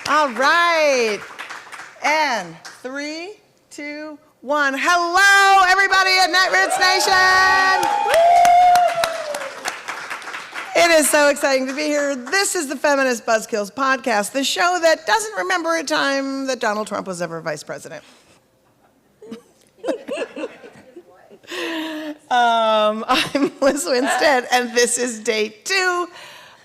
All right. And 3, 2, 1. Hello, everybody at Netroots Nation. It is so exciting to be here. This is the Feminist Buzzkills podcast, the show that doesn't remember a time that Donald Trump was ever vice president. I'm Lizz Winstead, and this is day 2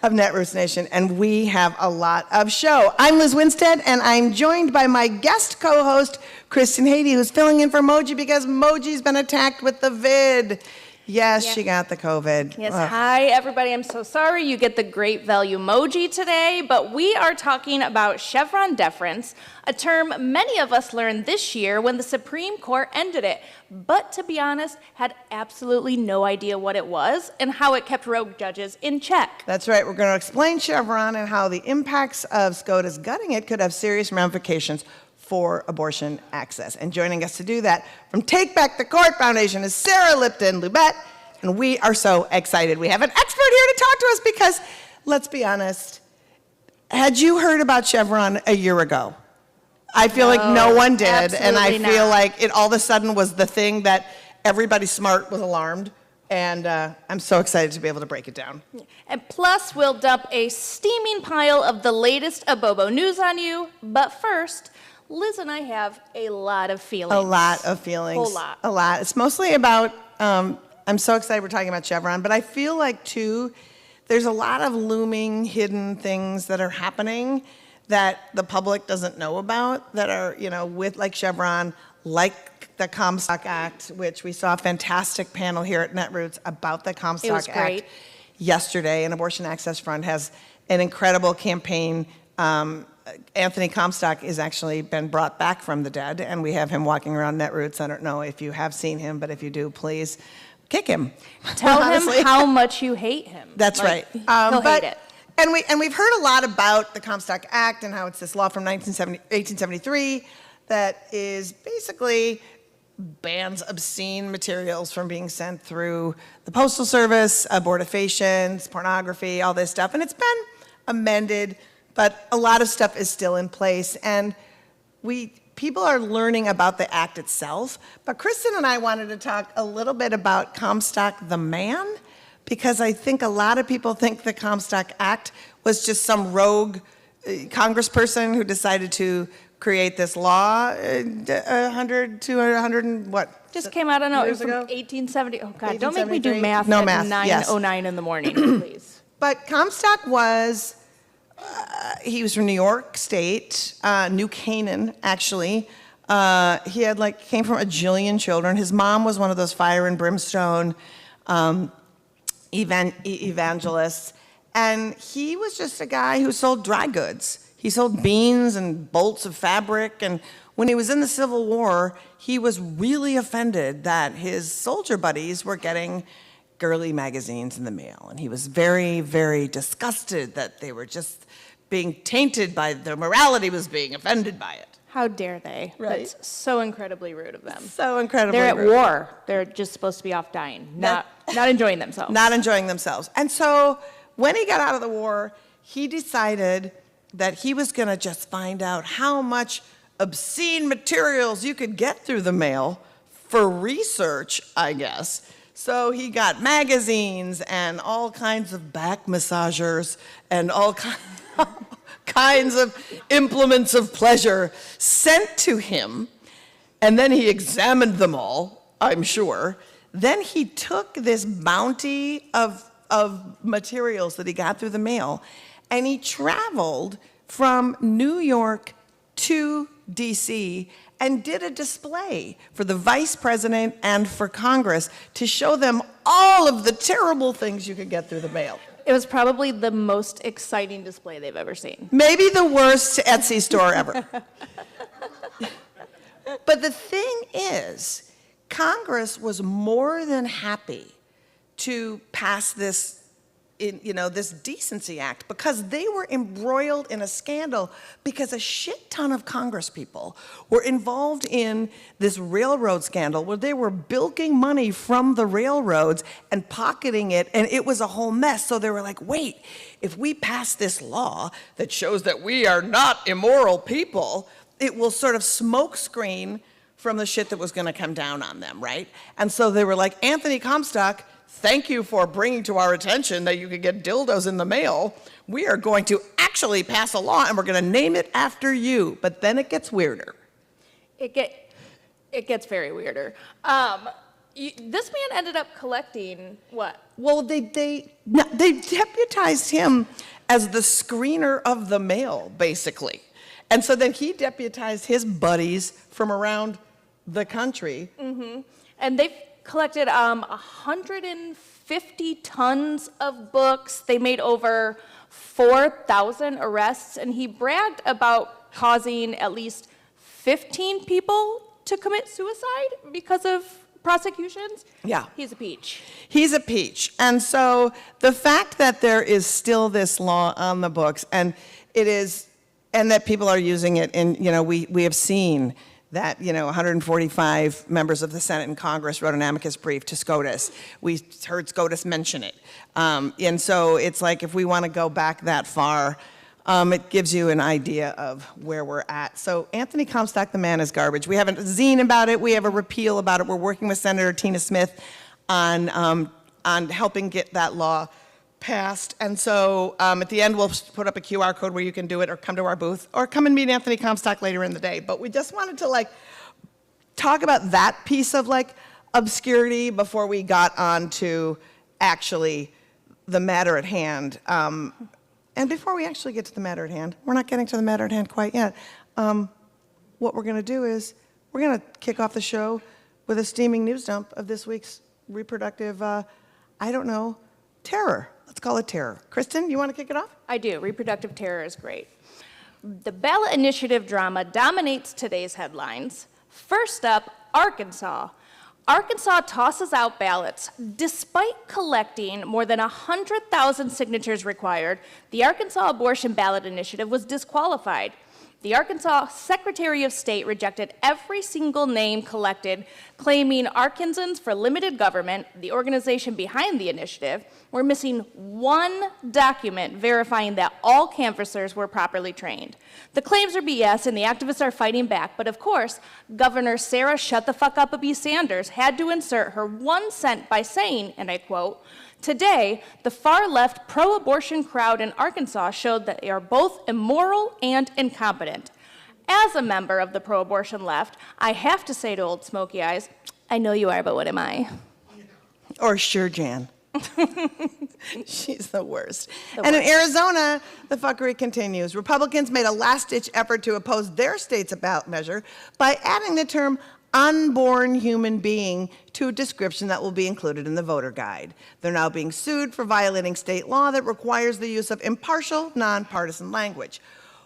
of Netroots Nation, and we have a lot of show. I'm Lizz Winstead, and I'm joined by my guest co-host, Kristen Haiti, who's filling in for Moji because Moji's been attacked with the vid. Yes, she got the COVID. Yes, hi everybody. I'm so sorry you get the great value Moji today, but we are talking about Chevron deference, a term many of us learned this year when the Supreme Court ended it, but to be honest, had absolutely no idea what it was and how it kept rogue judges in check. That's right. We're going to explain Chevron and how the impacts of SCOTUS gutting it could have serious ramifications for abortion access. And joining us to do that from Take Back the Court Foundation is Sarah Lipton-Lubet, and we are so excited. We have an expert here to talk to us because, let's be honest, had you heard about Chevron a year ago? I feel like no one did, and I feel like it all of a sudden was the thing that everybody smart was alarmed, and I'm so excited to be able to break it down. And plus, we'll dump a steaming pile of the latest Abobo news on you, but first, Liz and I have a lot of feelings. A lot of feelings. Whole lot. A lot. It's mostly about, I'm so excited we're talking about Chevron, but I feel like, too, there's a lot of looming, hidden things that are happening that the public doesn't know about that are, you know, with like Chevron, like the Comstock Act, which we saw a fantastic panel here at Netroots about the Comstock Act yesterday. And Abortion Access Front has an incredible campaign. Anthony Comstock has actually been brought back from the dead, and we have him walking around Netroots. I don't know if you have seen him, but if you do, please kick him. Tell him how much you hate him. That's right. He'll hate it. And we've heard a lot about the Comstock Act and how it's this law from 1873 that is basically bans obscene materials from being sent through the Postal Service, abortifacients, pornography, all this stuff. And it's been amended, but a lot of stuff is still in place. And people are learning about the act itself. But Kristen and I wanted to talk a little bit about Comstock the man, because I think a lot of people think the Comstock Act was just some rogue congressperson who decided to create this law 100, 200, 100 and what? Just came out, I don't know, it was from 1870. Oh, God, don't make me do math at 9:09 in the morning, please. But Comstock was, he was from New York State, New Canaan, actually. He had came from a jillion children. His mom was one of those fire and brimstone evangelists. And he was just a guy who sold dry goods. He sold beans and bolts of fabric. And when he was in the Civil War, he was really offended that his soldier buddies were getting girly magazines in the mail. And he was very, very disgusted that they were just being tainted by their morality, was being offended by it. How dare they? Right. That's so incredibly rude of them. So incredibly rude. They're at war. They're just supposed to be off dying, not enjoying themselves. Not enjoying themselves. And so when he got out of the war, he decided that he was going to just find out how much obscene materials you could get through the mail for research, I guess. So he got magazines and all kinds of back massagers and all kinds of implements of pleasure sent to him. And then he examined them all, I'm sure. Then he took this bounty of materials that he got through the mail, and he traveled from New York to DC and did a display for the vice president and for Congress to show them all of the terrible things you could get through the mail. It was probably the most exciting display they've ever seen. Maybe the worst Etsy store ever. But the thing is, Congress was more than happy to pass this this Decency Act, because they were embroiled in a scandal because a shit ton of Congress people were involved in this railroad scandal where they were bilking money from the railroads and pocketing it, and it was a whole mess. So they were like, wait, if we pass this law that shows that we are not immoral people, it will sort of smokescreen from the shit that was going to come down on them, right? And so they were like, Anthony Comstock, thank you for bringing to our attention that you could get dildos in the mail. We are going to actually pass a law, and we're going to name it after you. But then it gets weirder. It gets very weirder. This man ended up collecting what? Well, they deputized him as the screener of the mail, basically. And so then he deputized his buddies from around the country. Mm-hmm. And they've collected 150 tons of books. They made over 4,000 arrests, and he bragged about causing at least 15 people to commit suicide because of prosecutions. Yeah. He's a peach. He's a peach. And so the fact that there is still this law on the books, and that people are using it, and we have seen that 145 members of the Senate and Congress wrote an amicus brief to SCOTUS. We heard SCOTUS mention it. And so it's like, if we want to go back that far, it gives you an idea of where we're at. So Anthony Comstock, the man is garbage. We have a zine about it. We have a repeal about it. We're working with Senator Tina Smith on helping get that law passed. And so at the end, we'll put up a QR code where you can do it, or come to our booth, or come and meet Anthony Comstock later in the day. But we just wanted to talk about that piece of obscurity before we got on to actually the matter at hand. And before we actually get to the matter at hand, we're not getting to the matter at hand quite yet. What we're going to do is we're going to kick off the show with a steaming news dump of this week's reproductive, terror. Let's call it terror. Kristen, you want to kick it off? I do. Reproductive terror is great. The ballot initiative drama dominates today's headlines. First up, Arkansas. Arkansas tosses out ballots. Despite collecting more than 100,000 signatures required, the Arkansas abortion ballot initiative was disqualified. The Arkansas Secretary of State rejected every single name collected, claiming Arkansans for Limited Government, the organization behind the initiative, were missing one document verifying that all canvassers were properly trained. The claims are BS, and the activists are fighting back, but of course, Governor Sarah Shut the Fuck Up B. Sanders had to insert her 1 cent by saying, and I quote, "Today, the far-left pro-abortion crowd in Arkansas showed that they are both immoral and incompetent. As a member of the pro-abortion left, I have to say to Old Smoky Eyes, I know you are, but what am I?" Or sure, Jan. She's the worst. In Arizona, the fuckery continues. Republicans made a last-ditch effort to oppose their state's ballot measure by adding the term unborn human being to a description that will be included in the voter guide. They're now being sued for violating state law that requires the use of impartial, nonpartisan language.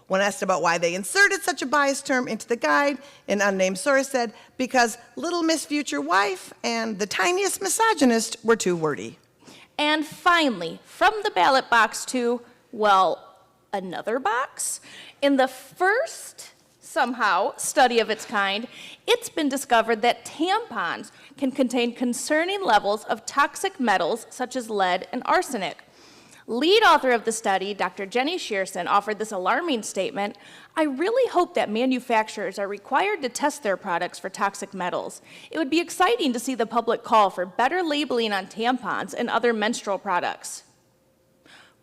When asked about why they inserted such a biased term into the guide, an unnamed source said, because Little Miss Future Wife and the tiniest misogynist were too wordy. And finally, from the ballot box to, another box. In the first, somehow, study of its kind, it's been discovered that tampons can contain concerning levels of toxic metals such as lead and arsenic. Lead author of the study, Dr. Jenny Shearson, offered this alarming statement: "I really hope that manufacturers are required to test their products for toxic metals. It would be exciting to see the public call for better labeling on tampons and other menstrual products."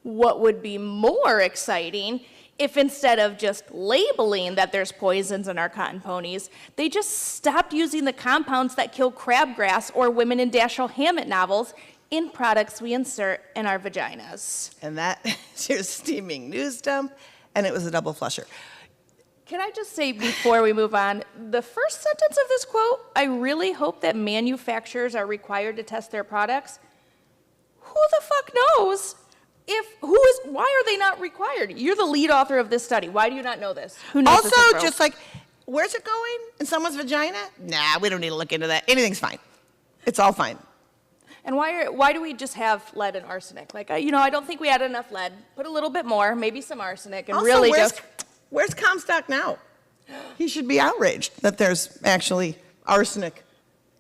What would be more exciting if instead of just labeling that there's poisons in our cotton ponies, they just stopped using the compounds that kill crabgrass or women in Dashiell Hammett novels in products we insert in our vaginas. And that is your steaming news dump, and it was a double flusher. Can I just say before we move on, the first sentence of this quote, "I really hope that manufacturers are required to test their products." Who the fuck knows? Why are they not required? You're the lead author of this study. Why do you not know this? Who knows this info? Just where's it going? In someone's vagina? Nah, we don't need to look into that. Anything's fine. It's all fine. And why do we just have lead and arsenic? Like, I don't think we had enough lead. Put a little bit more, maybe some arsenic, and Also, really where's Comstock now? He should be outraged that there's actually arsenic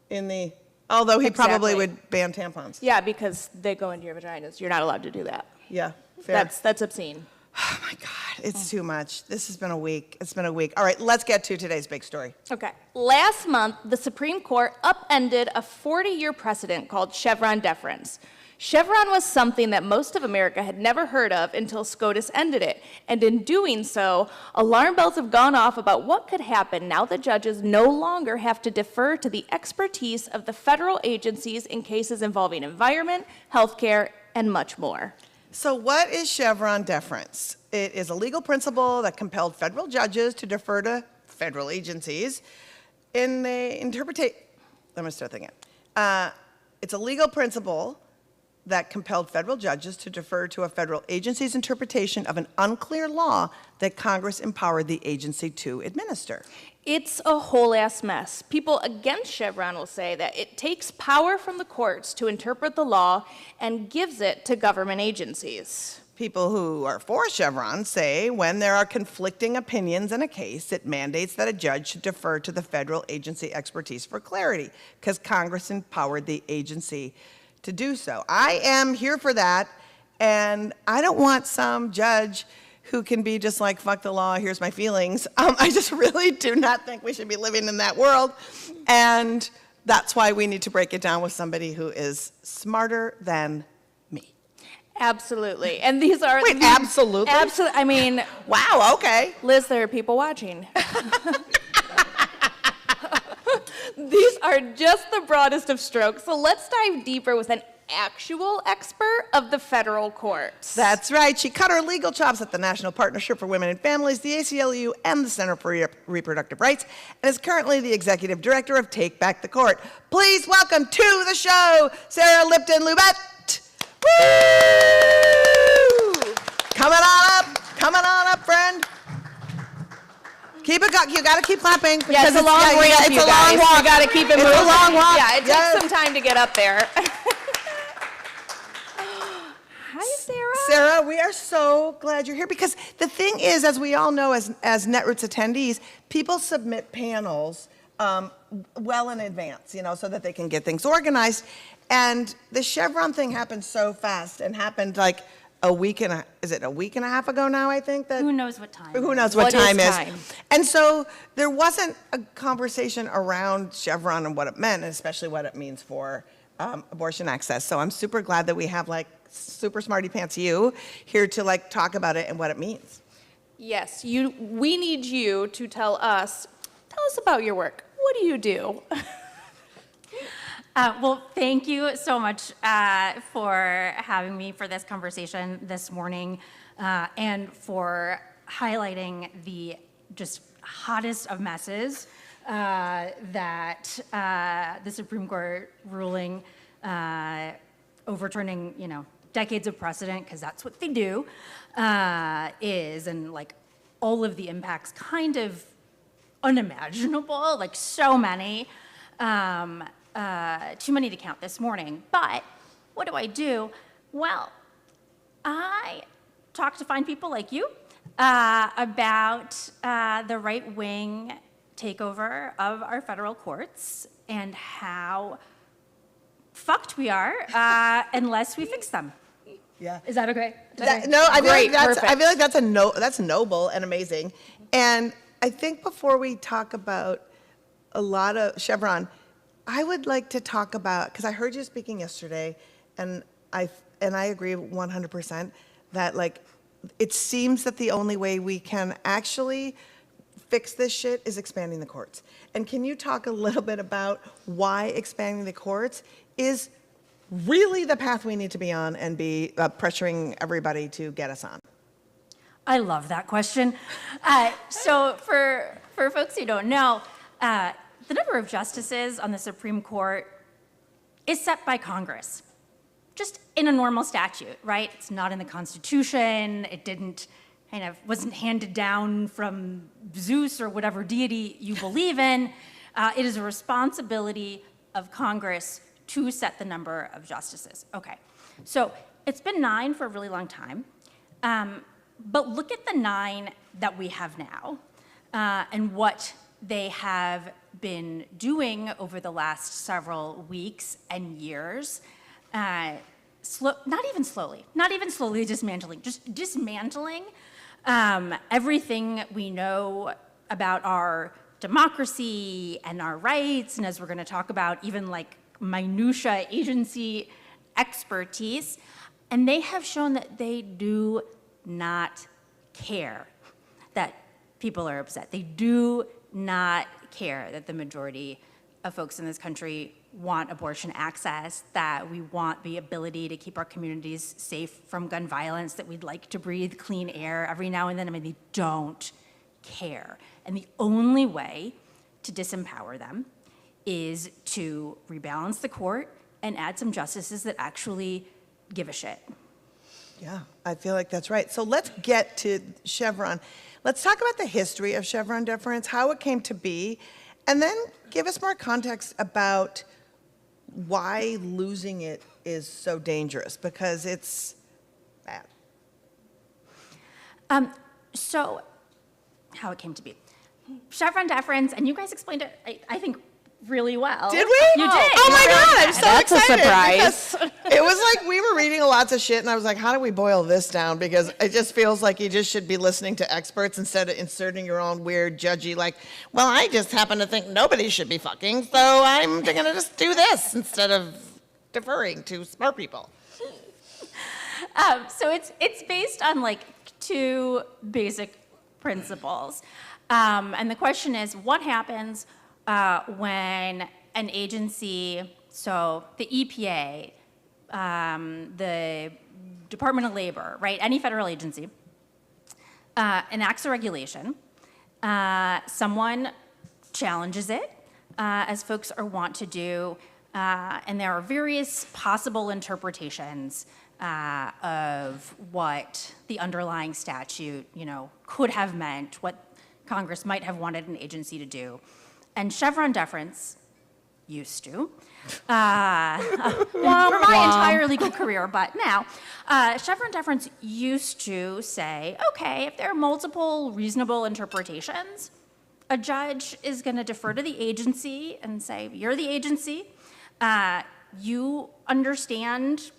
in the, although he probably Exactly. would ban tampons. Yeah, because they go into your vaginas. You're not allowed to do that. Yeah, fair. That's obscene. Oh my God, it's too much. This has been a week. It's been a week. All right, let's get to today's big story. Okay. Last month, the Supreme Court upended a 40-year precedent called Chevron deference. Chevron was something that most of America had never heard of until SCOTUS ended it. And in doing so, alarm bells have gone off about what could happen now that judges no longer have to defer to the expertise of the federal agencies in cases involving environment, healthcare, and much more. So what is Chevron deference? It is a legal principle that compelled federal judges to defer to federal agencies in the interpretation. Let me start that again. It's a legal principle that compelled federal judges to defer to a federal agency's interpretation of an unclear law that Congress empowered the agency to administer. It's a whole ass mess. People against Chevron will say that it takes power from the courts to interpret the law and gives it to government agencies. People who are for Chevron say when there are conflicting opinions in a case, it mandates that a judge should defer to the federal agency expertise for clarity, because Congress empowered the agency to do so. I am here for that, and I don't want some judge who can be just like, fuck the law, here's my feelings. I just really do not think we should be living in that world, and that's why we need to break it down with somebody who is smarter than me. Absolutely. And these are... Wait, absolutely? Absolutely. I mean... Wow, okay. Liz, there are people watching. These are just the broadest of strokes. So let's dive deeper with an actual expert of the federal courts. That's right. She cut her legal chops at the National Partnership for Women and Families, the ACLU, and the Center for Reproductive Rights, and is currently the executive director of Take Back the Court. Please welcome to the show, Sarah Lipton-Lubet. Woo! Coming on up, friend. Keep it going. You got to keep clapping. Yeah, it's a long ramp, it's a long walk. You got to keep it moving. It's a long walk. Yeah, it takes some time to get up there. Hi, Sarah. Sarah, we are so glad you're here because the thing is, as we all know, as Netroots attendees, people submit panels well in advance, so that they can get things organized. And the Chevron thing happened so fast and happened like a week and a half ago now, I think? Who knows what time? Who knows what time is. Time? And so there wasn't a conversation around Chevron and what it meant, and especially what it means for abortion access. So I'm super glad that we have super smarty pants you here to talk about it and what it means. Yes, we need you to tell us about your work. What do you do? Well, thank you so much for having me for this conversation this morning and for highlighting the just hottest of messes that the Supreme Court ruling overturning, decades of precedent, because that's what they do, is, and all of the impacts kind of unimaginable, so many. Too many to count this morning. But what do? Well, I talk to fine people like you about the right-wing takeover of our federal courts and how fucked we are unless we fix them. Yeah. Is that okay? No, I feel like Perfect. that's noble and amazing. And I think before we talk about a lot of Chevron, I would like to talk about, because I heard you speaking yesterday, and I agree 100% that it seems that the only way we can actually fix this shit is expanding the courts. And can you talk a little bit about why expanding the courts is really the path we need to be on and be pressuring everybody to get us on? I love that question. So for folks who don't know, the number of justices on the Supreme Court is set by Congress, just in a normal statute, right? It's not in the Constitution. It wasn't handed down from Zeus or whatever deity you believe in. It is a responsibility of Congress to set the number of justices. Okay, so it's been 9 for a really long time, but look at the 9 that we have now and what they have been doing over the last several weeks and years. Not even slowly dismantling, just dismantling everything we know about our democracy and our rights, and as we're going to talk about, even like minutia agency expertise. And they have shown that they do not care that people are upset. They do not care that the majority of folks in this country want abortion access, that we want the ability to keep our communities safe from gun violence, that we'd like to breathe clean air every now and then. I mean, they don't care. And the only way to disempower them is to rebalance the court and add some justices that actually give a shit. Yeah, I feel like that's right. So let's get to Chevron. Let's talk about the history of Chevron deference, how it came to be, and then give us more context about why losing it is so dangerous, because it's bad. So, how it came to be. Chevron deference, and you guys explained it, I think, really well. Did we? You did. Oh my God, I'm so That's a excited. surprise. Because it was like we were reading lots of shit, and I was like, how do we boil this down? Because it just feels like you just should be listening to experts instead of inserting your own weird, judgy, like, well, I just happen to think nobody should be fucking, so I'm going to just do this instead of deferring to smart people. So it's based on like 2 basic principles. And the question is, what happens when an agency, so the EPA, the Department of Labor, right, any federal agency, enacts a regulation, someone challenges it, as folks are wont to do, and there are various possible interpretations of what the underlying statute, could have meant, what Congress might have wanted an agency to do. And Chevron deference used to, for my entire legal career, but now, Chevron deference used to say, okay, if there are multiple reasonable interpretations, a judge is going to defer to the agency and say, you're the agency, you understand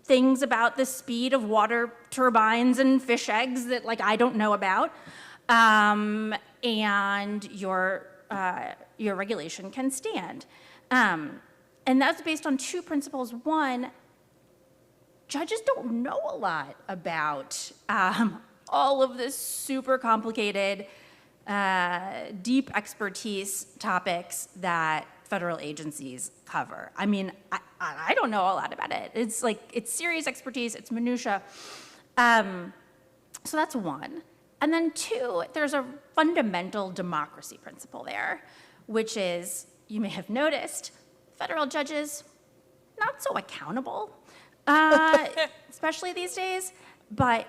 things about the speed of water turbines and fish eggs that like I don't know about, and your regulation can stand. And that's based on 2 principles. One, judges don't know a lot about all of this super complicated, deep expertise topics that federal agencies cover. I mean, I don't know a lot about it. It's like, it's serious expertise, it's minutia. So that's 1. And then 2, there's a fundamental democracy principle there, which is, you may have noticed, federal judges, not so accountable, especially these days, but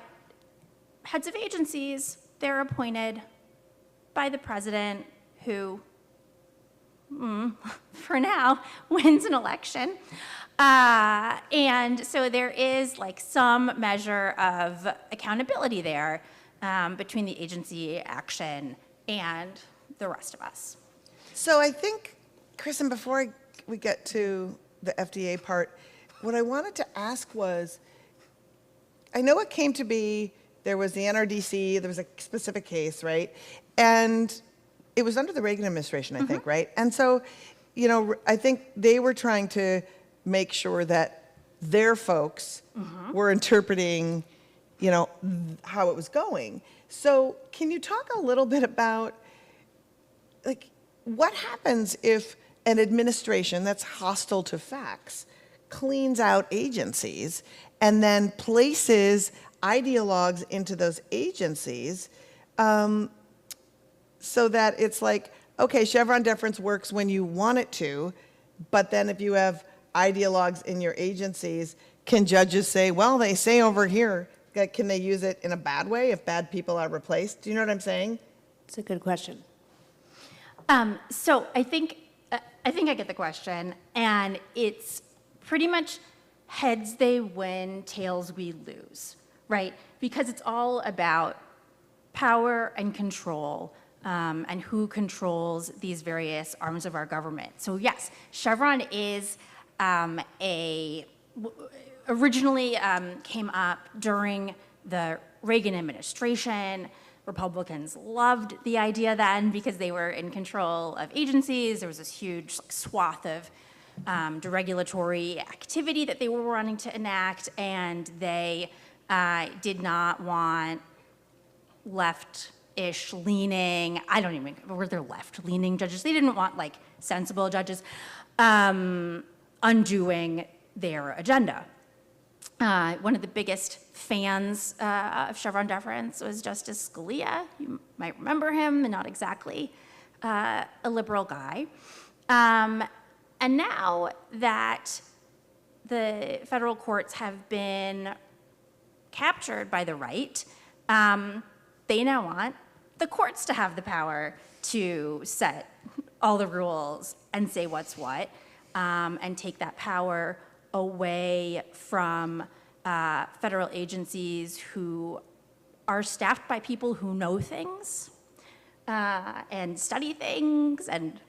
heads of agencies, they're appointed by the president who, for now, wins an election. And so there is like some measure of accountability there between the agency action and the rest of us. So I think, Kristen, before we get to the FDA part, what I wanted to ask was, I know it came to be, there was the NRDC, there was a specific case, right? And it was under the Reagan administration, I think, right? And so, I think they were trying to make sure that their folks were interpreting, how it was going. So can you talk a little bit about, like, what happens if an administration that's hostile to facts cleans out agencies and then places ideologues into those agencies, so that it's like, okay, Chevron deference works when you want it to, but then if you have ideologues in your agencies, can judges say, well, they say over here, can they use it in a bad way if bad people are replaced? Do you know what I'm saying? It's a good question. So I think I think I get the question, and it's pretty much heads they win, tails we lose, right? Because it's all about power and control, and who controls these various arms of our government. So yes, Chevron is originally came up during the Reagan administration. Republicans loved the idea then because they were in control of agencies. There was this huge swath of deregulatory activity that they were wanting to enact, and they did not want left-ish leaning, were there left-leaning judges? They didn't want like sensible judges undoing their agenda. One of the biggest fans of Chevron deference was Justice Scalia. You might remember him, not exactly a liberal guy. And now that the federal courts have been captured by the right, they now want the courts to have the power to set all the rules and say what's what, and take that power away from federal agencies who are staffed by people who know things and study things and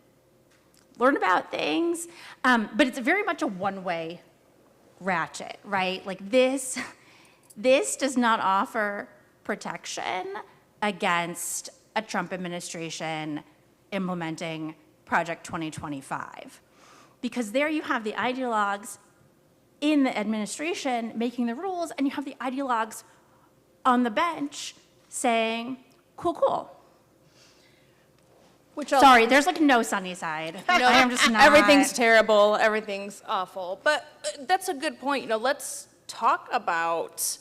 learn about things. But it's very much a one-way ratchet, right? Like this does not offer protection against a Trump administration implementing Project 2025. Because there you have the ideologues in the administration making the rules, and you have the ideologues on the bench saying, cool, cool. Sorry, there's like no sunny side. No, I'm just not. Everything's terrible, everything's awful. But that's a good point. Let's talk about,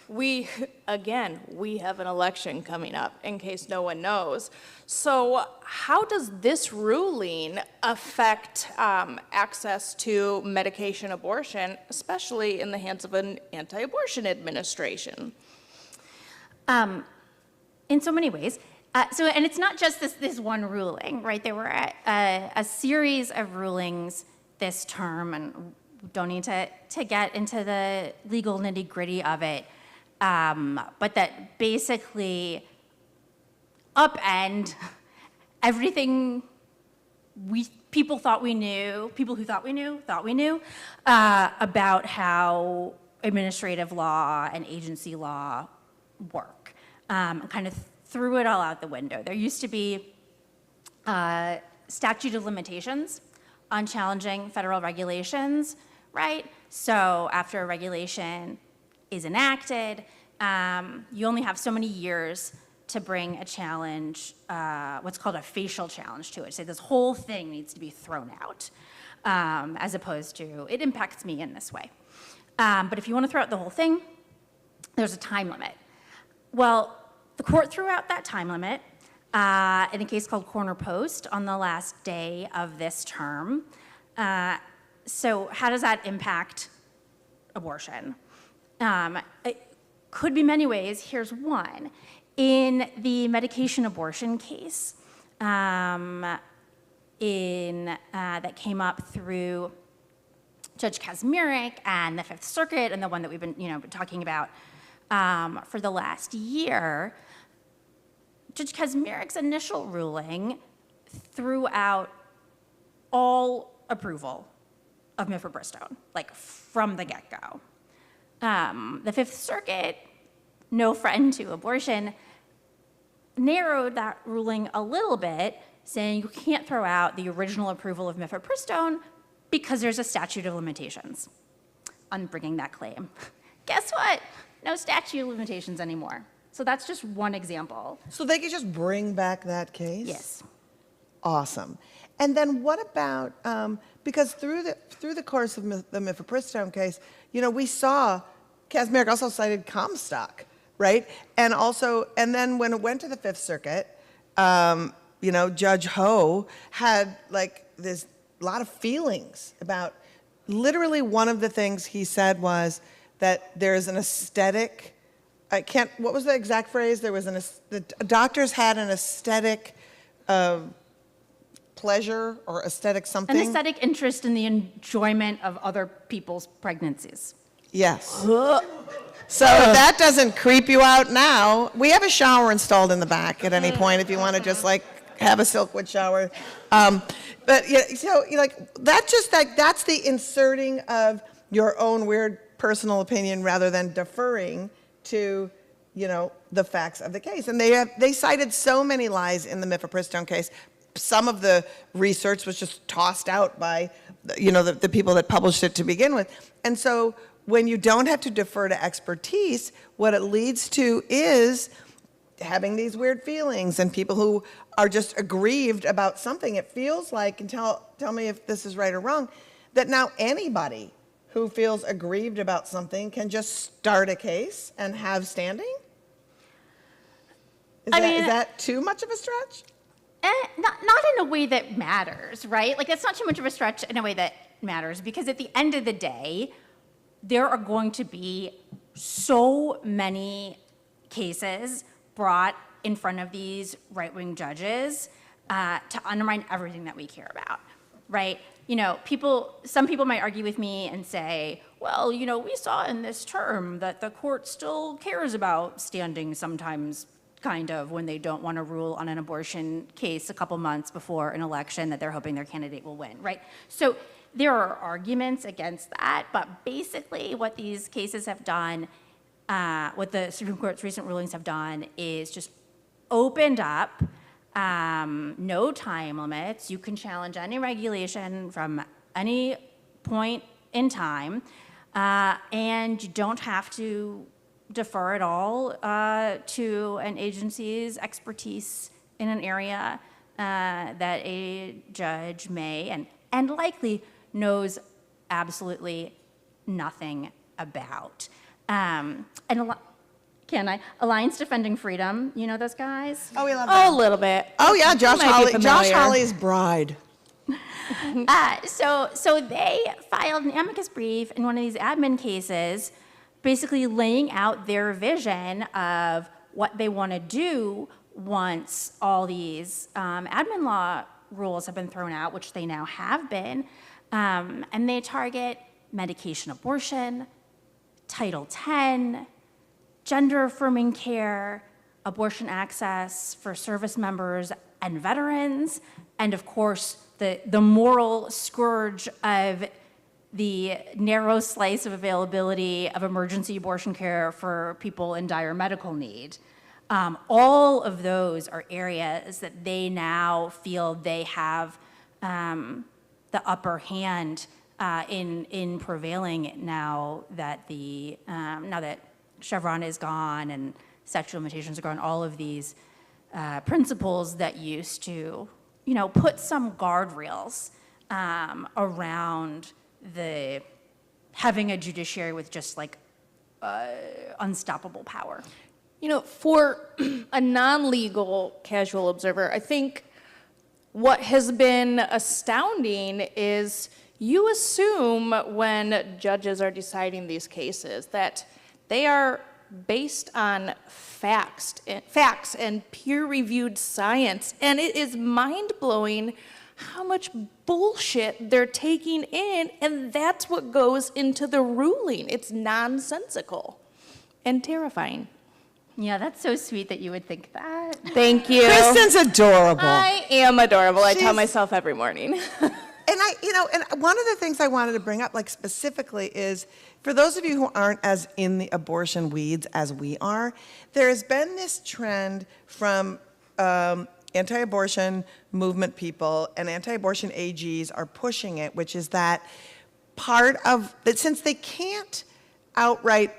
we have an election coming up, in case no one knows. So how does this ruling affect access to medication abortion, especially in the hands of an anti-abortion administration? In so many ways. And it's not just this one ruling, right? There were a series of rulings this term, and we don't need to get into the legal nitty-gritty of it, but that basically upend everything people who thought we knew about how administrative law and agency law work. Kind of threw it all out the window. There used to be statute of limitations on challenging federal regulations, right? So after a regulation is enacted, you only have so many years to bring a challenge, what's called a facial challenge to it. So this whole thing needs to be thrown out, as opposed to, it impacts me in this way. But if you want to throw out the whole thing, there's a time limit. Well, the court threw out that time limit in a case called Corner Post on the last day of this term. So how does that impact abortion? It could be many ways. Here's one. In the medication abortion case that came up through Judge Kaczmarek and the Fifth Circuit, and the one that we've been talking about for the last year, Judge Kaczmarek's initial ruling threw out all approval of mifepristone, like from the get-go. The Fifth Circuit, no friend to abortion, narrowed that ruling a little bit, saying you can't throw out the original approval of mifepristone because there's a statute of limitations on bringing that claim. Guess what? No statute of limitations anymore. So that's just one example. So they could just bring back that case? Yes. Awesome. And then what about, because through the course of the mifepristone case, we saw, Kaczmarek also cited Comstock, right? And then when it went to the Fifth Circuit, Judge Ho had this lot of feelings about, literally one of the things he said was that there's an aesthetic, what was the exact phrase? The doctors had an aesthetic pleasure or aesthetic something? An aesthetic interest in the enjoyment of other people's pregnancies. Yes. So if that doesn't creep you out now, we have a shower installed in the back at any point if you want to just like have a Silkwood shower. But yeah, so like that's the inserting of your own weird personal opinion rather than deferring to, the facts of the case. And they cited so many lies in the mifepristone case. Some of the research was just tossed out by, the people that published it to begin with. And so when you don't have to defer to expertise, what it leads to is having these weird feelings and people who are just aggrieved about something. It feels like, and tell me if this is right or wrong, that now anybody who feels aggrieved about something can just start a case and have standing? Is that too much of a stretch? Not in a way that matters, right? Like, that's not too much of a stretch in a way that matters, because at the end of the day, there are going to be so many cases brought in front of these right-wing judges to undermine everything that we care about, right? Some people might argue with me and say, well, we saw in this term that the court still cares about standing sometimes, kind of, when they don't want to rule on an abortion case a couple months before an election that they're hoping their candidate will win, right? So there are arguments against that, but basically what these cases have done, what the Supreme Court's recent rulings have done, is just opened up no time limits. You can challenge any regulation from any point in time, and you don't have to defer at all to an agency's expertise in an area that a judge may and likely knows absolutely nothing about. Can I? Alliance Defending Freedom, you know those guys? Oh, we love them. A little bit. Oh, yeah, Josh familiar. Hawley's bride. So they filed an amicus brief in one of these admin cases, basically laying out their vision of what they want to do once all these admin law rules have been thrown out, which they now have been. And they target medication abortion, Title X, gender-affirming care, abortion access for service members and veterans, and of course, the moral scourge of the narrow slice of availability of emergency abortion care for people in dire medical need. All of those are areas that they now feel they have the upper hand in prevailing now that Chevron is gone and statute of limitations are gone. All of these principles that used to, put some guardrails around the having a judiciary with just like unstoppable power. For a non-legal casual observer, I think what has been astounding is you assume when judges are deciding these cases that they are based on facts and peer-reviewed science, and it is mind-blowing how much bullshit they're taking in, and that's what goes into the ruling. It's nonsensical and terrifying. Yeah, that's so sweet that you would think that. Thank you. Kristen's adorable. I am adorable. I tell myself every morning. And and one of the things I wanted to bring up, like specifically, is for those of you who aren't as in the abortion weeds as we are, there has been this trend from anti-abortion movement people and anti-abortion AGs are pushing it, which is that part of that since they can't outright,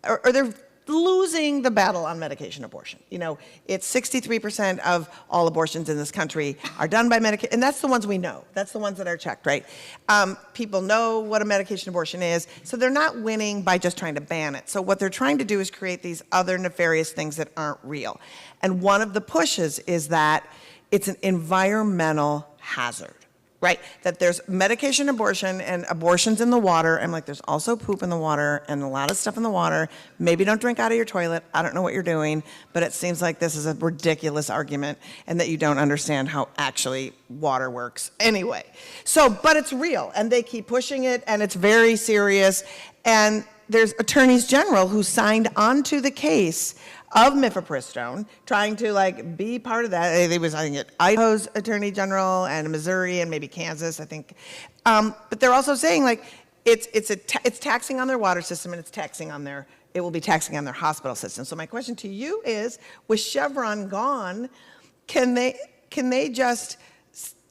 or they're losing the battle on medication abortion. It's 63% of all abortions in this country are done by medication, and that's the ones we know. That's the ones that are checked, right? People know what a medication abortion is, so they're not winning by just trying to ban it. So what they're trying to do is create these other nefarious things that aren't real. And one of the pushes is that it's an environmental hazard, Right, that there's medication abortion and abortions in the water. I'm like, there's also poop in the water and a lot of stuff in the water. Maybe don't drink out of your toilet. I don't know what you're doing, but it seems like this is a ridiculous argument and that you don't understand how actually water works anyway. So, but it's real and they keep pushing it and it's very serious. And there's attorneys general who signed onto the case of mifepristone, trying to like be part of that. It was, I think, Idaho's attorney general and Missouri and maybe Kansas, I think. But they're also saying like it's taxing on their water system and it will be taxing on their hospital system. So my question to you is, with Chevron gone, can they just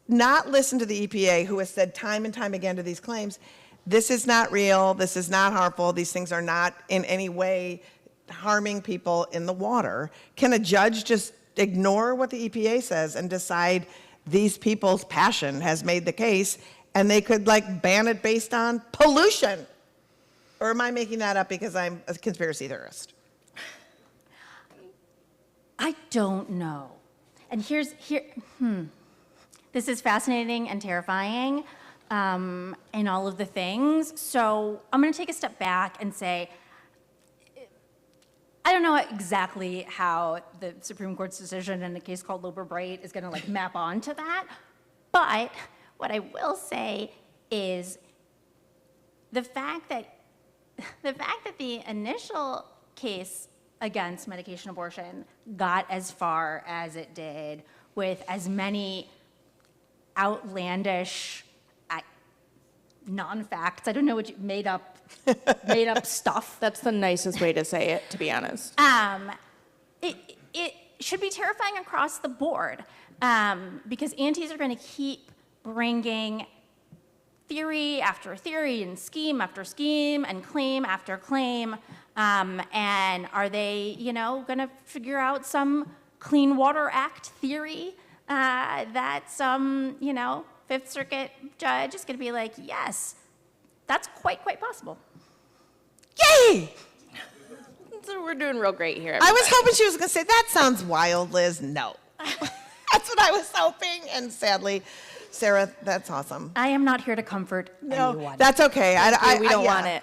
not listen to the EPA, who has said time and time again to these claims, this is not real, this is not harmful, these things are not in any way harming people in the water? Can a judge just ignore what the EPA says and decide these people's passion has made the case and they could like ban it based on pollution? Or am I making that up because I'm a conspiracy theorist? I don't know. And this is fascinating and terrifying, and all of the things. So I'm going to take a step back and say, I don't know exactly how the Supreme Court's decision in a case called Loper Bright is going to like map onto that. But what I will say is the fact that the initial case against medication abortion got as far as it did with as many outlandish non-facts, I don't know what you made up stuff. That's the nicest way to say it, to be honest. It should be terrifying across the board, because antis are going to keep bringing theory after theory and scheme after scheme and claim after claim. And are they, going to figure out some Clean Water Act theory that some, Fifth Circuit judge is going to be like, yes, that's quite possible. Yay! So we're doing real great here. I was hoping she was going to say, that sounds wild, Liz. No. That's what I was hoping. And sadly, Sarah, that's awesome. I am not here to comfort anyone. That's okay. We don't want it.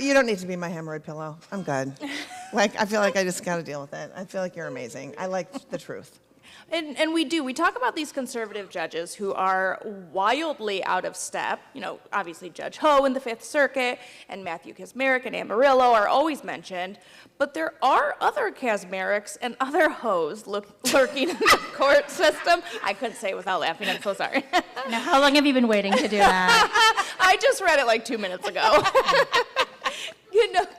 You don't need to be my hemorrhoid pillow. I'm good. I feel like I just got to deal with it. I feel like you're amazing. I like the truth. And we do. We talk about these conservative judges who are wildly out of step. Obviously Judge Ho in the Fifth Circuit and Matthew Kacsmaryk and Amarillo are always mentioned. But there are other Kacsmaryks and other Hos lurking in the court system. I couldn't say it without laughing. I'm so sorry. Now, how long have you been waiting to do that? I just read it like 2 minutes ago.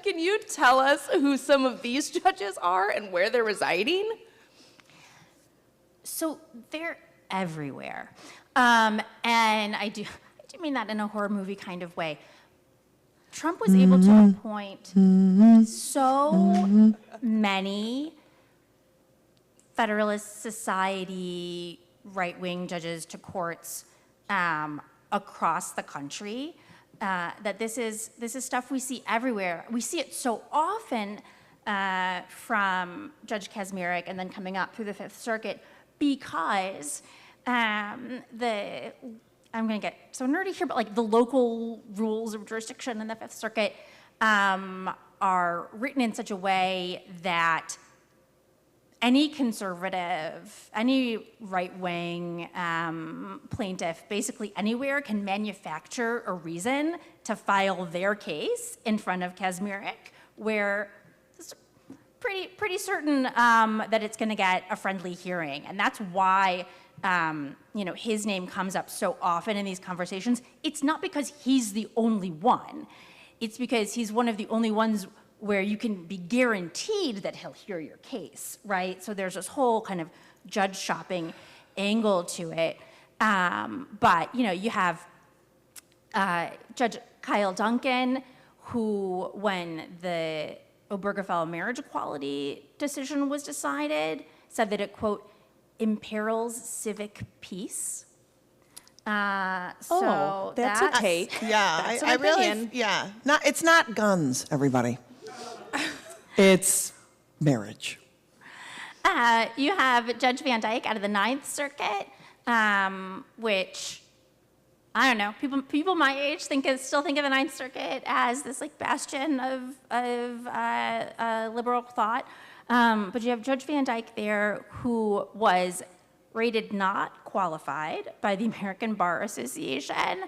Can you tell us who some of these judges are and where they're residing? So they're everywhere. And I do mean that in a horror movie kind of way. Trump was able to appoint so many Federalist Society right-wing judges to courts across the country that this is stuff we see everywhere. We see it so often from Judge Kacsmaryk and then coming up through the Fifth Circuit, because I'm going to get so nerdy here, but like the local rules of jurisdiction in the Fifth Circuit are written in such a way that any conservative, any right-wing plaintiff, basically anywhere, can manufacture a reason to file their case in front of Kacsmaryk, where pretty certain that it's going to get a friendly hearing. And that's why his name comes up so often in these conversations. It's not because he's the only one. It's because he's one of the only ones where you can be guaranteed that he'll hear your case, right? So there's this whole kind of judge shopping angle to it. But you have Judge Kyle Duncan, who, when the Obergefell marriage equality decision was decided, said that it, quote, imperils civic peace. That's a take. Yeah, That's I an really, opinion. yeah. It's not guns, everybody. It's marriage. You have Judge Van Dyke out of the Ninth Circuit, which I don't know. People my age still think of the Ninth Circuit as this like bastion of liberal thought. But you have Judge Van Dyke there, who was rated not qualified by the American Bar Association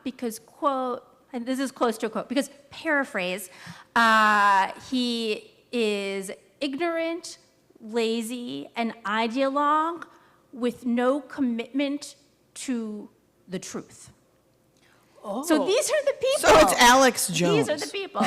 because, quote, and this is close to a quote, because paraphrase, he is ignorant, lazy, and ideologue with no commitment to the truth. Oh. So these are the people. So it's Alex Jones. These are the people.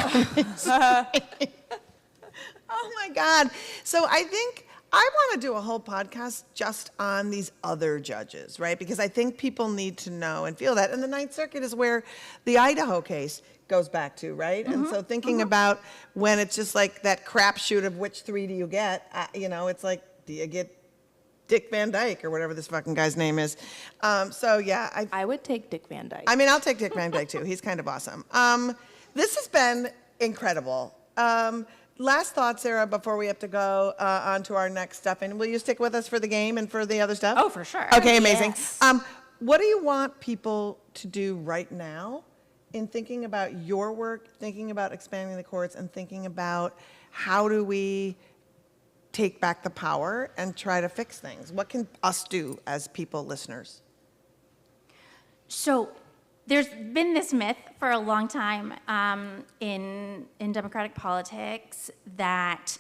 Oh my God. So I think I want to do a whole podcast just on these other judges, right? Because I think people need to know and feel that. And the Ninth Circuit is where the Idaho case goes back to, right? And so thinking about when it's just like that crapshoot of which three do you get, it's like, do you get Dick Van Dyke or whatever this fucking guy's name is? So yeah. I would take Dick Van Dyke. I mean, I'll take Dick Van Dyke too. He's kind of awesome. This has been incredible. Last thought, Sarah, before we have to go on to our next stuff. And will you stick with us for the game and for the other stuff? Oh, for sure. Okay, amazing. Yes. What do you want people to do right now in thinking about your work, thinking about expanding the courts, and thinking about how do we take back the power and try to fix things? What can us do as people, listeners? So there's been this myth for a long time in democratic politics that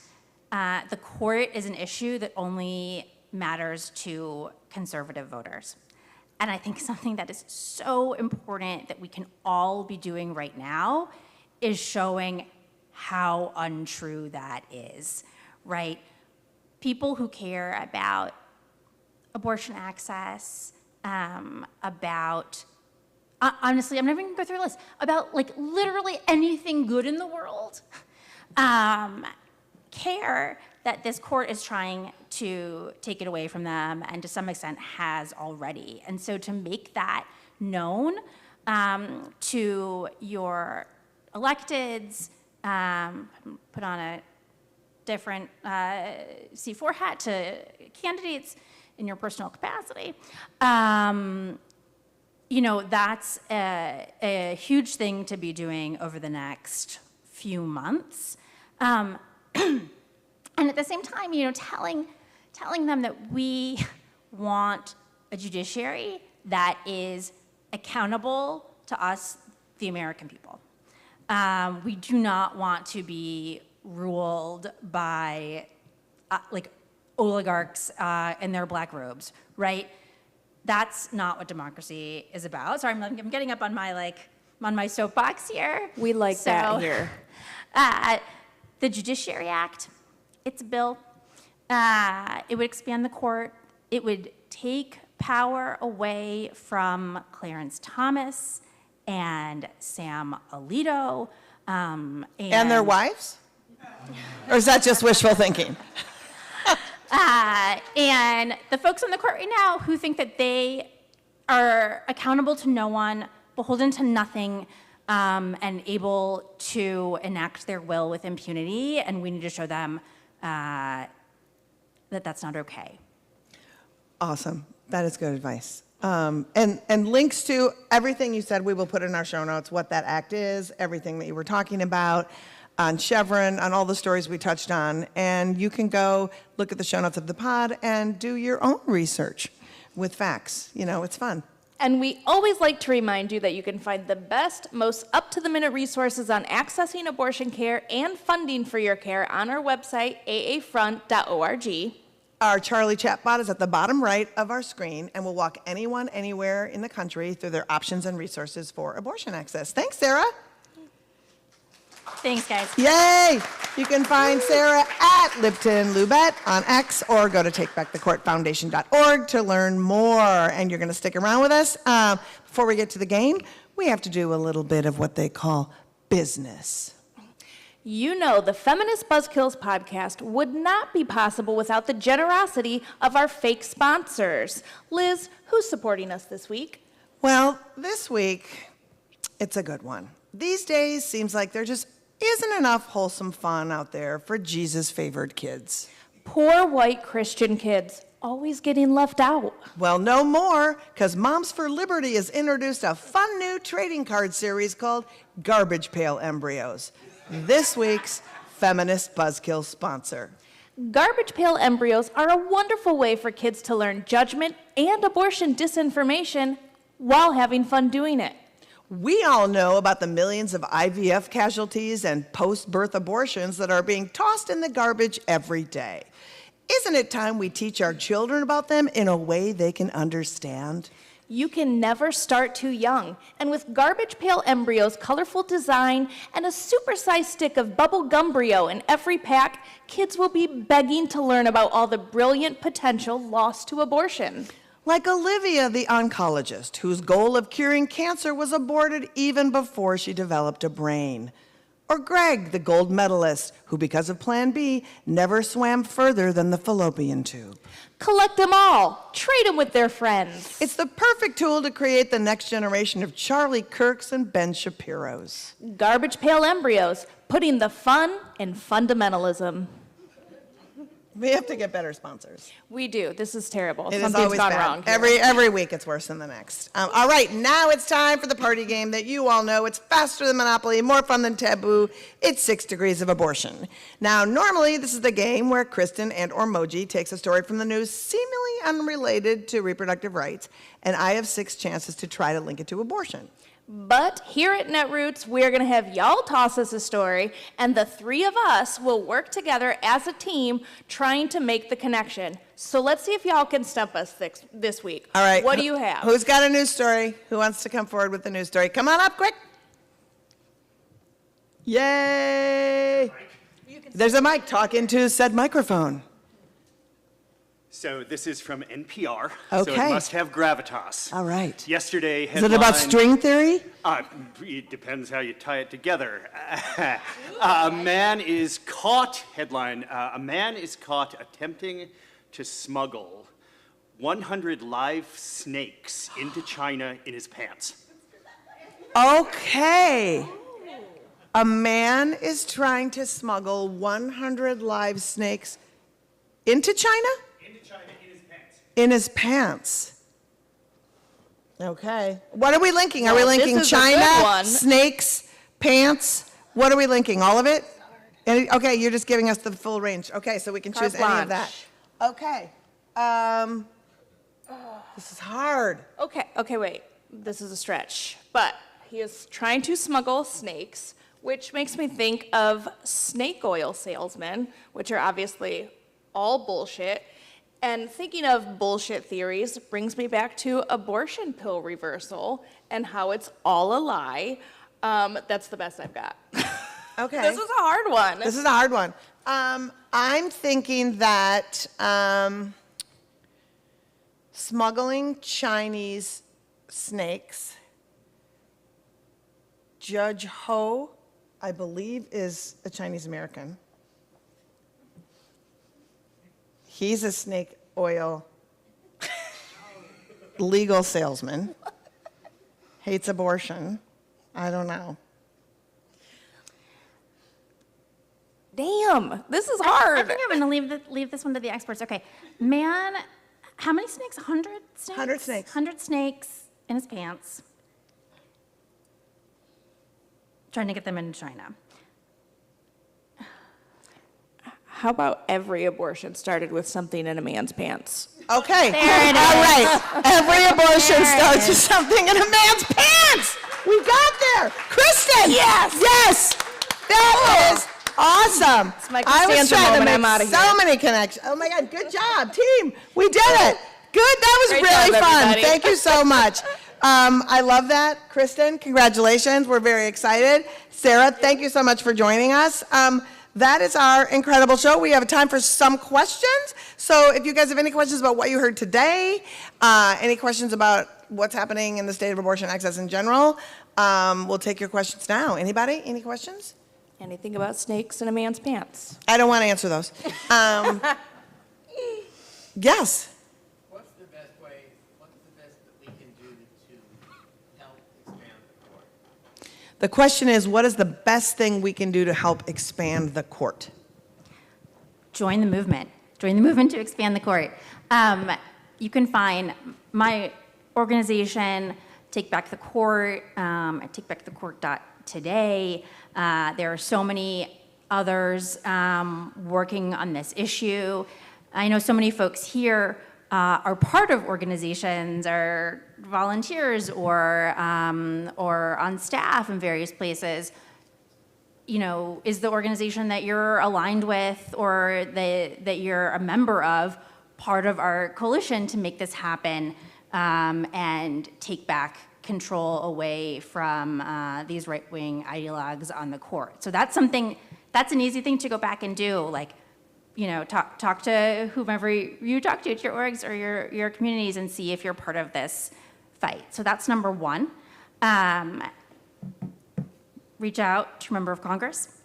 the court is an issue that only matters to conservative voters. And I think something that is so important that we can all be doing right now is showing how untrue that is, right? People who care about abortion access, about, honestly, I'm never gonna go through a list, about like literally anything good in the world, care that this court is trying to take it away from them and to some extent has already. And so to make that known to your electeds, put on a different C4 hat to candidates in your personal capacity, that's a huge thing to be doing over the next few months. And at the same time, telling them that we want a judiciary that is accountable to us, the American people. We do not want to be ruled by oligarchs in their black robes, right? That's not what democracy is about. Sorry, I'm getting up on my soapbox here. We like that here. The Judiciary Act, it's a bill. It would expand the court. It would take power away from Clarence Thomas and Sam Alito. And their wives? Or is that just wishful thinking? And the folks on the court right now who think that they are accountable to no one, beholden to nothing, and able to enact their will with impunity, and we need to show them that that's not okay. Awesome. That is good advice. And links to everything you said we will put in our show notes, what that act is, everything that you were talking about, on Chevron, on all the stories we touched on. And you can go look at the show notes of the pod and do your own research with facts. It's fun. And we always like to remind you that you can find the best, most up-to-the-minute resources on accessing abortion care and funding for your care on our website, aafront.org. Our Charlie chatbot is at the bottom right of our screen and will walk anyone, anywhere in the country through their options and resources for abortion access. Thanks, Sarah. Thanks, guys. Yay! You can find Sarah at Lipton Lubet on X or go to takebackthecourtfoundation.org to learn more. And you're going to stick around with us. Before we get to the game, we have to do a little bit of what they call business. The Feminist Buzzkills podcast would not be possible without the generosity of our fake sponsors. Liz, who's supporting us this week? Well, this week, it's a good one. These days, seems like there just isn't enough wholesome fun out there for Jesus-favored kids. Poor white Christian kids. always getting left out. Well, no more, because Moms for Liberty has introduced a fun new trading card series called Garbage Pail Embryos. This week's Feminist Buzzkill sponsor. Garbage pail embryos are a wonderful way for kids to learn judgment and abortion disinformation while having fun doing it. We all know about the millions of IVF casualties and post-birth abortions that are being tossed in the garbage every day. Isn't it time we teach our children about them in a way they can understand? You can never start too young, and with Garbage Pail Embryos' colorful design and a supersized stick of bubble gumbrio in every pack, kids will be begging to learn about all the brilliant potential lost to abortion. Like Olivia, the oncologist, whose goal of curing cancer was aborted even before she developed a brain. Or Greg, the gold medalist, who because of Plan B, never swam further than the fallopian tube. Collect them all, trade them with their friends. It's the perfect tool to create the next generation of Charlie Kirks and Ben Shapiros. Garbage Pail Embryos, putting the fun in fundamentalism. We have to get better sponsors. We do. This is terrible. It is Something's always gone bad. wrong here. Every week it's worse than the next. All right, now it's time for the party game that you all know. It's faster than Monopoly, more fun than Taboo. It's 6 Degrees of Abortion. Now, normally this is the game where Kristen and or Moji takes a story from the news seemingly unrelated to reproductive rights, and I have 6 chances to try to link it to abortion. But here at Netroots, we're going to have y'all toss us a story, and the 3 of us will work together as a team trying to make the connection. So let's see if y'all can stump us this week. All right. What do you have? Who's got a news story? Who wants to come forward with the news story? Come on up, quick. Yay! There's a mic. Talk into said microphone. So this is from NPR, Okay. so it must have gravitas. All right. Yesterday, Is it about string theory? It depends how you tie it together. A man is caught, headline, a man is caught attempting to smuggle 100 live snakes into China in his pants. Okay. A man is trying to smuggle 100 live snakes into China? Into China in his pants. In his pants. Okay. What are we linking? Are we Well, this linking is a good China, one. snakes, pants? What are we linking? All of it? Okay, you're just giving us the full range. Okay, so we can choose Carte any of that. blanche. Okay. This is hard. Okay, wait. This is a stretch. But he is trying to smuggle snakes, which makes me think of snake oil salesmen, which are obviously all bullshit. And thinking of bullshit theories brings me back to abortion pill reversal and how it's all a lie. That's the best I've got. Okay. This is a hard one. This is a hard one. I'm thinking that smuggling Chinese snakes, Judge Ho, I believe, is a Chinese American. He's a snake oil legal salesman. Hates abortion. I don't know. Damn, this is I hard. think I'm going to leave this one to the experts. Okay, man, how many snakes? 100 snakes? 100 snakes. 100 snakes in his pants. Trying to get them into China. How about every abortion started with something in a man's pants? Okay. There it All is. right. Every abortion There it starts is. with something in a man's pants. We got there. Kristen. Yes. Yes. That is awesome. It's my I was Costanza trying to moment. make I'm outta so here. many connections. Oh my God. Good job, team. We did it. Good. That was Great really job, fun. everybody. Thank you so much. I love that. Kristen, congratulations. We're very excited. Sarah, thank you so much for joining us. That is our incredible show. We have time for some questions. So if you guys have any questions about what you heard today, any questions about what's happening in the state of abortion access in general, we'll take your questions now. Anybody? Any questions? Anything about snakes in a man's pants? I don't want to answer those. Yes. What's the best that we can do to help expand the court? The question is, what is the best thing we can do to help expand the court? Join the movement. join the movement to expand the court. You can find my organization, Take Back the Court, at takebackthecourt.today. There are so many others working on this issue. I know so many folks here are part of organizations, are volunteers, or on staff in various places. You know, is the organization that you're aligned with or that you're a member of part of our coalition to make this happen and take back control away from these right-wing ideologues on the court? So that's something, that's an easy thing to go back and do. Like, you know, talk to whomever you talk to at your orgs or your communities and see if you're part of this fight. So that's number one. Reach out to a member of Congress.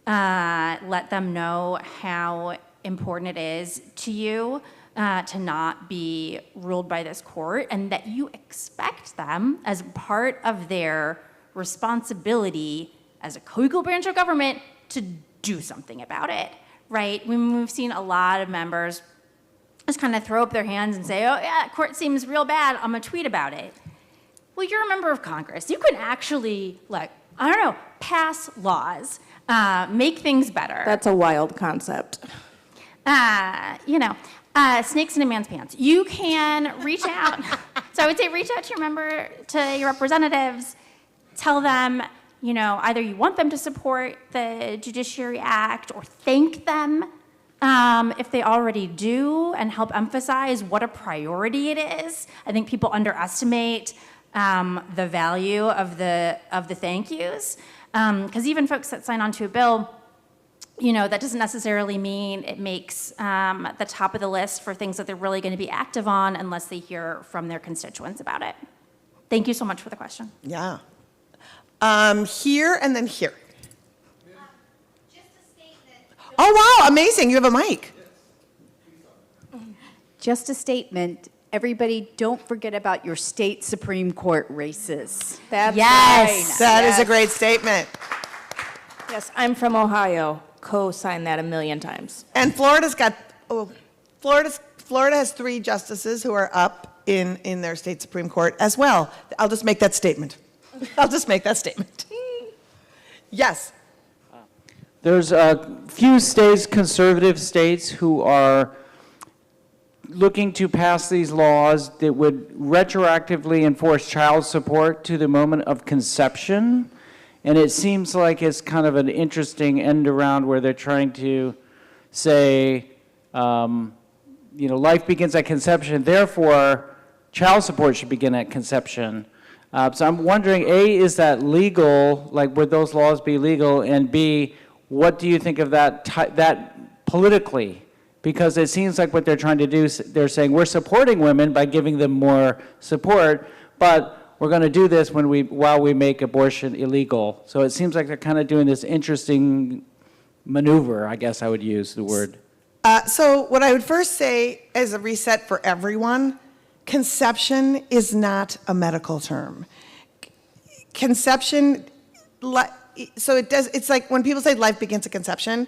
Let them know how important it is to you to not be ruled by this court, and that you expect them, as part of their responsibility as a co-equal branch of government, to do something about it, right? We've seen a lot of members just kind of throw up their hands and say, oh yeah, court seems real bad, I'm gonna tweet about it. Well, you're a member of Congress. You can actually, like, I don't know, pass laws, make things better. That's a wild concept. You know, snakes in a man's pants. You can reach out. So I would say reach out to your representatives, tell them, you know, either you want them to support the Judiciary Act or thank them if they already do, and help emphasize what a priority it is. I think people underestimate the value of the thank yous, because even folks that sign on to a bill, you know, that doesn't necessarily mean it makes the top of the list for things that they're really going to be active on unless they hear from their constituents about it. Thank you so much for the question. Yeah. Here and then here. Just a statement. Oh, wow, amazing. You have a mic. Just a statement. Everybody, don't forget about your state Supreme Court races. That's Yes. right. That is a great statement. Yes, I'm from Ohio. Co-signed that a million times. And Florida's got, Florida has 3 justices who are up in their state Supreme Court as well. I'll just make that statement. Yes. There's a few states, conservative states, who are looking to pass these laws that would retroactively enforce child support to the moment of conception. And it seems like it's kind of an interesting end around where they're trying to say, you know, life begins at conception, therefore child support should begin at conception. So I'm wondering, A, is that legal? Like, would those laws be legal? And B, what do you think of that politically? Because it seems like what they're trying to do, they're saying we're supporting women by giving them more support, but we're going to do this while we make abortion illegal. So it seems like they're kind of doing this interesting maneuver, I guess I would use the word. So what I would first say as a reset for everyone, conception is not a medical term. Conception, so it's like when people say life begins at conception,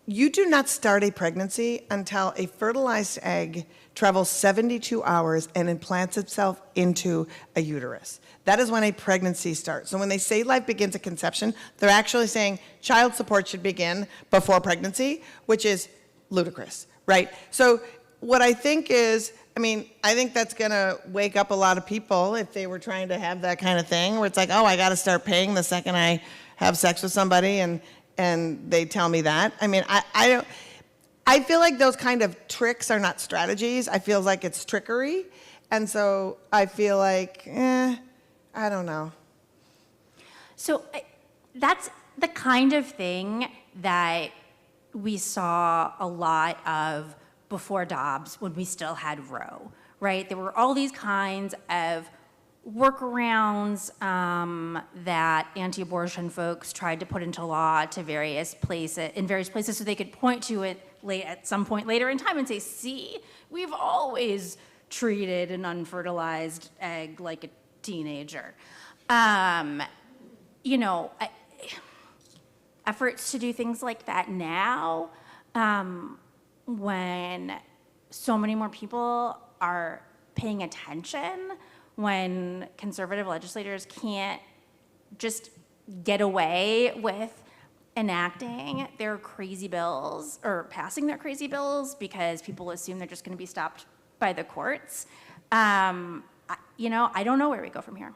you do not start a pregnancy until a fertilized egg travels 72 hours and implants itself into a uterus. That is when a pregnancy starts. So when they say life begins at conception, they're actually saying child support should begin before pregnancy, which is ludicrous, right? So what I think is, I think that's gonna wake up a lot of people if they were trying to have that kind of thing, where it's like, oh, I gotta start paying the second I have sex with somebody, and they tell me that. I feel like those kind of tricks are not strategies. I feel like it's trickery. And so I feel like, I don't know. So that's the kind of thing that we saw a lot of before Dobbs, when we still had Roe, right? There were all these kinds of workarounds that anti-abortion folks tried to put into law in various places so they could point to it at some point later in time and say, see, we've always treated an unfertilized egg like a teenager. Efforts to do things like that now, when so many more people are paying attention, when conservative legislators can't just get away with enacting their crazy bills or passing their crazy bills because people assume they're just going to be stopped by the courts. I don't know where we go from here.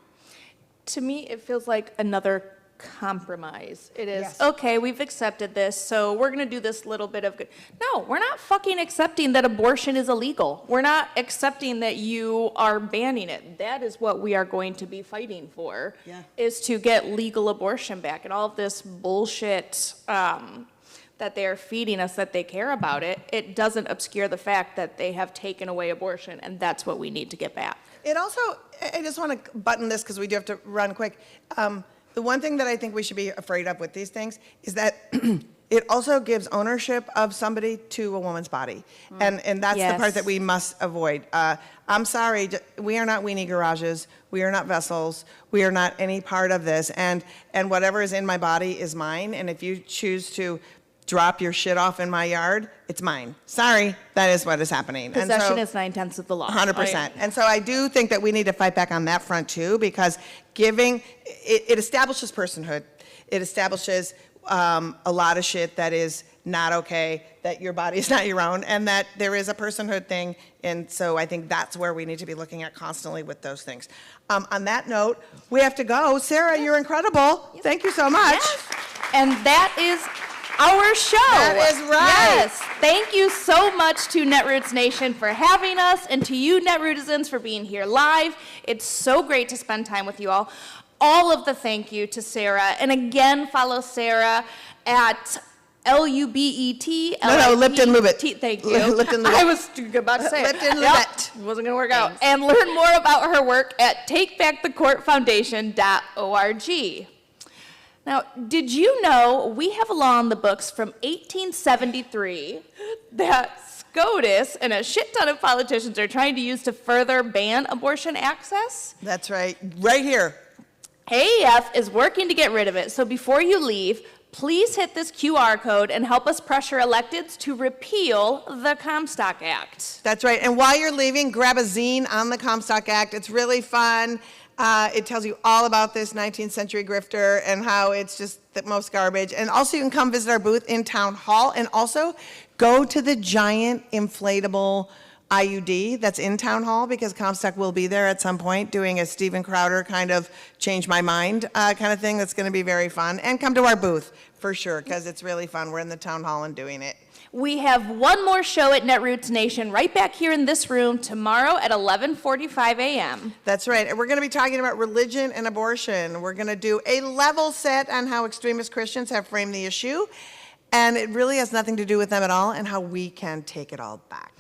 To me, it feels like another compromise. It is, Yes. okay, we've accepted this, so we're going to do this little bit of good. No, we're not fucking accepting that abortion is illegal. We're not accepting that you are banning it. That is what we are going to be fighting for, is to get legal abortion back. And all of this bullshit that they're feeding us, that they care about it, it doesn't obscure the fact that they have taken away abortion, and that's what we need to get back. It also, I just want to button this because we do have to run quick. The one thing that I think we should be afraid of with these things is that it also gives ownership of somebody to a woman's body. And that's the part Yes. that we must avoid. I'm sorry, we are not weenie garages. We are not vessels. We are not any part of this. And whatever is in my body is mine. And if you choose to drop your shit off in my yard, it's mine. Sorry, that is what is happening. And so- Possession is 9/10 of the law. 100%. And so I do think that we need to fight back on that front too, because it establishes personhood. It establishes a lot of shit that is not okay, that your body is not your own, and that there is a personhood thing. And so I think that's where we need to be looking at constantly with those things. On that note, we have to go. Sarah, you're incredible. Thank you so much. Yes. And that is our show. That is right. Yes. Thank you so much to Netroots Nation for having us, and to you Netrootisans for being here live. It's so great to spend time with you all. All of the thank you to Sarah. And again, follow Sarah at LUBET. No, Lipton Lubit. Thank you. Lipton Lubit. I was about to say it. Lipton Yep. Lubit. Wasn't going to work out. And learn more about her work at takebackthecourtfoundation.org. Now, did you know we have a law on the books from 1873 that SCOTUS and a shit ton of politicians are trying to use to further ban abortion access? That's right. Right here. AAF is working to get rid of it, so before you leave, please hit this QR code and help us pressure electeds to repeal the Comstock Act. That's right. And while you're leaving, grab a zine on the Comstock Act. It's really fun. It tells you all about this 19th century grifter and how it's just the most garbage. And also you can come visit our booth in Town Hall, and also go to the giant inflatable IUD that's in Town Hall, because Comstock will be there at some point doing a Steven Crowder kind of change my mind kind of thing. That's going to be very fun. And come to our booth for sure, because it's really fun. We're in the Town Hall and doing it. We have one more show at Netroots Nation right back here in this room tomorrow at 11:45 a.m. That's right. And we're going to be talking about religion and abortion. We're going to do a level set on how extremist Christians have framed the issue. And it really has nothing to do with them at all, and how we can take it all back.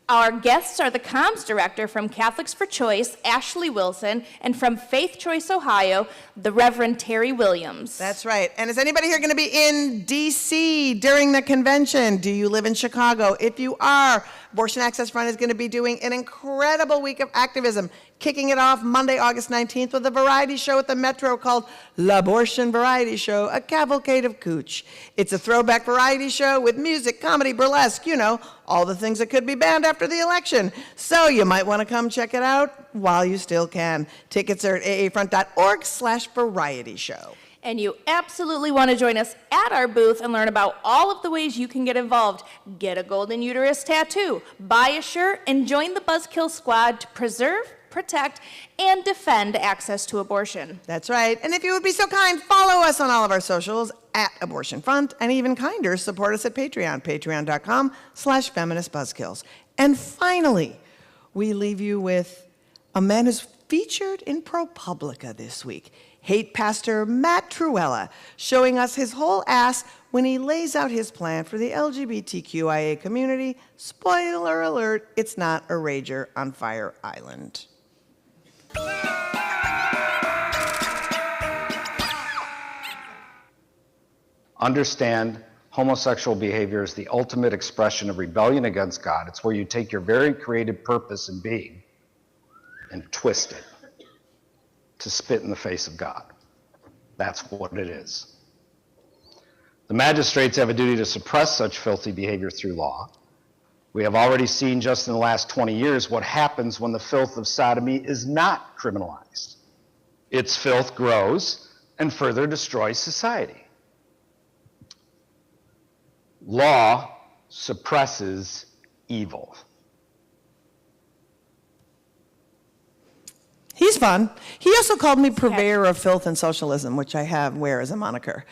Our guests are the comms director from Catholics for Choice, Ashley Wilson, and from Faith Choice, Ohio, the Reverend Terry Williams. That's right. And is anybody here going to be in D.C. during the convention? Do you live in Chicago? If you are, Abortion Access Front is going to be doing an incredible week of activism, kicking it off Monday, August 19th with a variety show at the Metro called L'Abortion Variety Show, a cavalcade of cooch. It's a throwback variety show with music, comedy, burlesque, all the things that could be banned after the election. So you might want to come check it out while you still can. Tickets are at aafront.org/variety show. And you absolutely want to join us at our booth and learn about all of the ways you can get involved. Get a golden uterus tattoo, buy a shirt, and join the Buzzkill squad to preserve, protect, and defend access to abortion. That's right. And if you would be so kind, follow us on all of our socials at Abortion Front, and even kinder, support us at Patreon, patreon.com/Feminist Buzzkills. And finally, we leave you with a man who's featured in ProPublica this week, hate pastor Matt Truella, showing us his whole ass when he lays out his plan for the LGBTQIA community. Spoiler alert, it's not a rager on Fire Island. Understand homosexual behavior is the ultimate expression of rebellion against God. It's where you take your very creative purpose in being and twist it to spit in the face of God. That's what it is. The magistrates have a duty to suppress such filthy behavior through law. We have already seen just in the last 20 years what happens when the filth of sodomy is not criminalized. Its filth grows and further destroys society. Law suppresses evil. He's fun. He also called me purveyor of filth and socialism, which I wear as a moniker.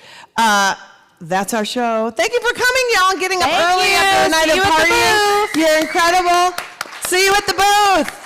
That's our show. Thank you for coming, y'all, and getting up Thank early you. after a night See of you at the partying. booth. You're incredible. See you at the booth.